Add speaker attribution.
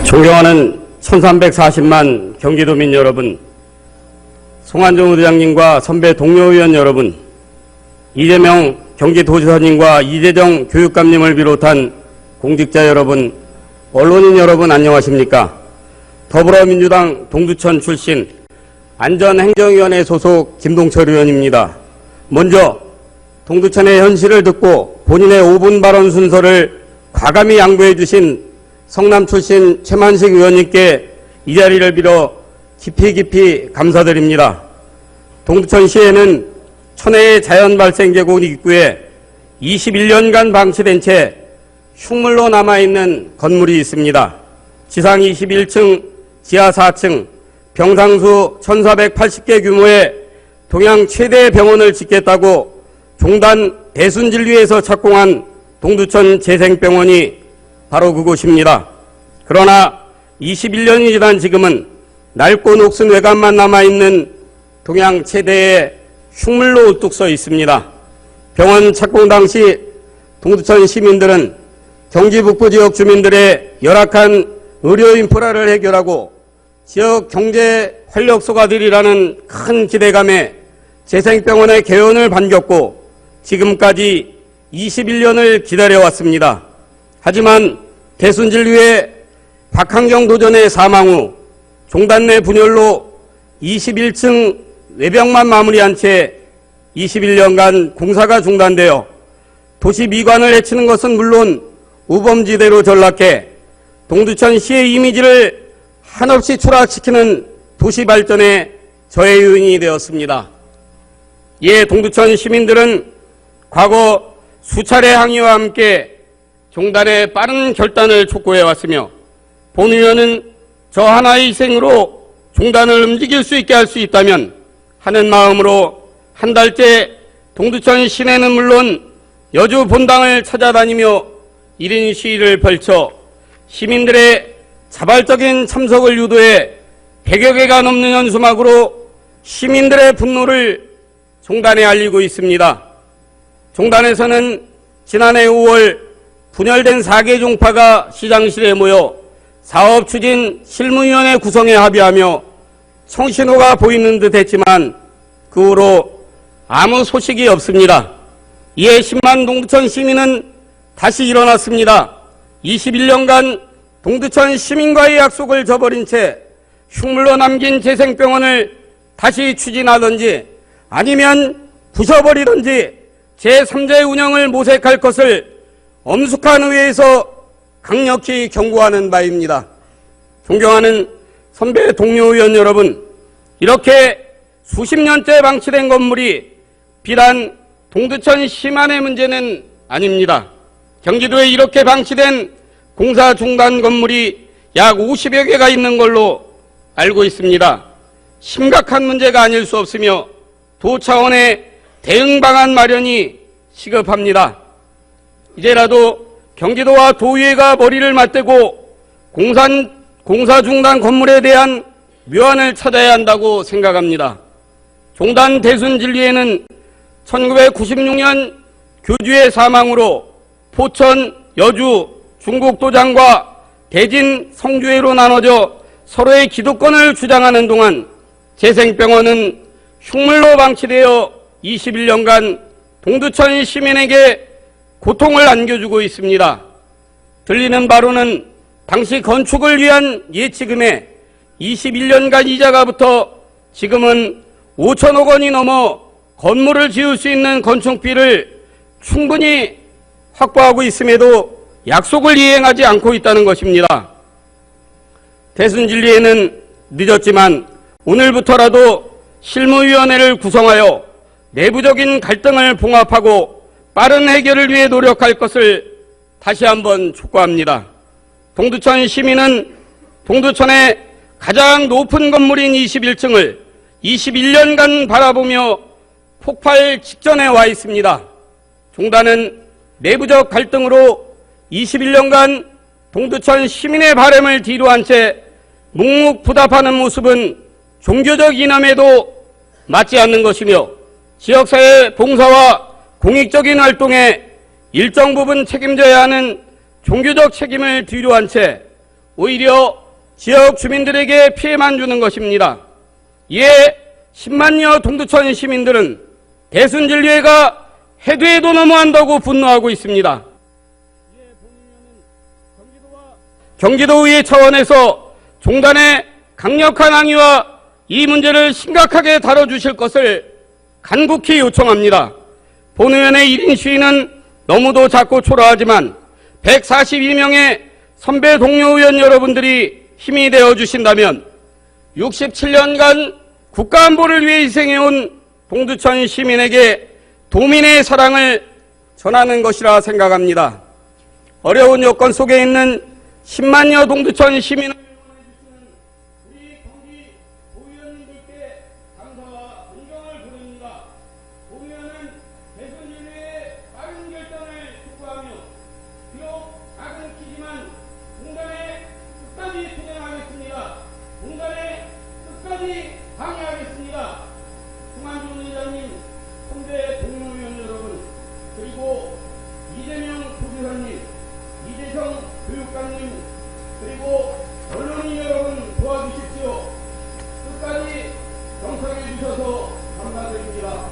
Speaker 1: 존경하는 1340만 경기도민 여러분, 송환정 의장님과 선배 동료 의원 여러분, 이재명 경기도지사님과 이재정 교육감님을 비롯한 공직자 여러분, 언론인 여러분 안녕하십니까? 더불어민주당 동두천 출신 안전행정위원회 소속 김동철 의원입니다. 먼저 동두천의 현실을 듣고 본인의 5분 발언 순서를 과감히 양보해 주신 성남 출신 최만식 의원님께 이 자리를 빌어 깊이 감사드립니다. 동두천시에는 천혜의 자연발생계곡 입구에 21년간 방치된 채 흉물로 남아있는 건물이 있습니다. 지상 21층, 지하 4층, 병상수 1480개 규모의 동양 최대 병원을 짓겠다고 종단 대순진리에서 착공한 동두천 재생병원이 바로 그곳입니다. 그러나 21년이 지난 지금은 낡고 녹슨 외관만 남아있는 동양 최대의 흉물로 우뚝 서 있습니다. 병원 착공 당시 동두천 시민들은 경기 북부 지역 주민들의 열악한 의료 인프라를 해결하고 지역 경제 활력소가 되리라는 큰 기대감에 재생병원의 개원을 반겼고 지금까지 21년을 기다려왔습니다. 하지만 대순진리의 박항경 도전의 사망 후 종단 내 분열로 21층 외벽만 마무리한 채 21년간 공사가 중단되어 도시 미관을 해치는 것은 물론 우범지대로 전락해 동두천시의 이미지를 한없이 추락시키는 도시 발전의 저해 요인이 되었습니다. 이에 동두천 시민들은 과거 수차례 항의와 함께 종단의 빠른 결단을 촉구해왔으며 본 의원은 저 하나의 희생으로 종단을 움직일 수 있게 할 수 있다면 하는 마음으로 한 달째 동두천 시내는 물론 여주 본당을 찾아다니며 1인 시위를 펼쳐 시민들의 자발적인 참석을 유도해 100여 개가 넘는 현수막으로 시민들의 분노를 종단에 알리고 있습니다. 종단에서는 지난해 5월 분열된 4개 종파가 시장실에 모여 사업추진 실무위원회 구성에 합의하며 청신호가 보이는 듯 했지만 그 후로 아무 소식이 없습니다. 이에 10만 동두천 시민은 다시 일어났습니다. 21년간 동두천 시민과의 약속을 저버린 채 흉물로 남긴 재생병원을 다시 추진하든지 아니면 부숴버리든지 제3자의 운영을 모색할 것을 엄숙한 의회에서 강력히 경고하는 바입니다. 존경하는 선배 동료 의원 여러분, 이렇게 수십 년째 방치된 건물이 비단 동두천 시만의 문제는 아닙니다. 경기도에 이렇게 방치된 공사 중단 건물이 약 50여 개가 있는 걸로 알고 있습니다. 심각한 문제가 아닐 수 없으며 도 차원의 대응 방안 마련이 시급합니다. 이제라도 경기도와 도의회가 머리를 맞대고 공사 중단 건물에 대한 묘안을 찾아야 한다고 생각합니다. 종단 대순진리에는 1996년 교주의 사망으로 포천, 여주, 중국도장과 대진, 성주회로 나눠져 서로의 기득권을 주장하는 동안 재생병원은 흉물로 방치되어 21년간 동두천 시민에게 고통을 안겨주고 있습니다. 들리는 바로는 당시 건축을 위한 예치금에 21년간 이자가 붙어 지금은 5천억 원이 넘어 건물을 지을 수 있는 건축비를 충분히 확보하고 있음에도 약속을 이행하지 않고 있다는 것입니다. 대순진리에는 늦었지만 오늘부터라도 실무위원회를 구성하여 내부적인 갈등을 봉합하고 빠른 해결을 위해 노력할 것을 다시 한번 촉구합니다. 동두천 시민은 동두천의 가장 높은 건물인 21층을 21년간 바라보며 폭발 직전에 와 있습니다. 종단은 내부적 갈등으로 21년간 동두천 시민의 바람을 뒤로한 채 묵묵부답하는 모습은 종교적 이념에도 맞지 않는 것이며 지역사회 봉사와 공익적인 활동에 일정 부분 책임져야 하는 종교적 책임을 뒤로한 채 오히려 지역 주민들에게 피해만 주는 것입니다. 이에 10만여 동두천 시민들은 대순진리회가 해도 해도 너무한다고 분노하고 있습니다. 경기도의회 차원에서 종단의 강력한 항의와 이 문제를 심각하게 다뤄주실 것을 간곡히 요청합니다. 본의원의 1인 시위는 너무도 작고 초라하지만 142명의 선배 동료 의원 여러분들이 힘이 되어주신다면 67년간 국가안보를 위해 희생해온 동두천 시민에게 도민의 사랑을 전하는 것이라 생각합니다. 어려운 여건 속에 있는 10만여 동두천 시민을 응원해주시는 우리 경기 도의원님들께 감사와 존경을 부릅니다. 도의원은 대선진리의 빠른 결단을 촉구하며 비록 작은 키지만 공단에 끝까지 투쟁하겠습니다. 공단에 끝까지 항의하겠습니다. 김한준 의장님, 선배 동료 의원 여러분, 그리고 이재명 부지사님, 이재성 교육감님, 그리고 언론인 여러분 도와주십시오. 끝까지 경청해 주셔서 감사드립니다.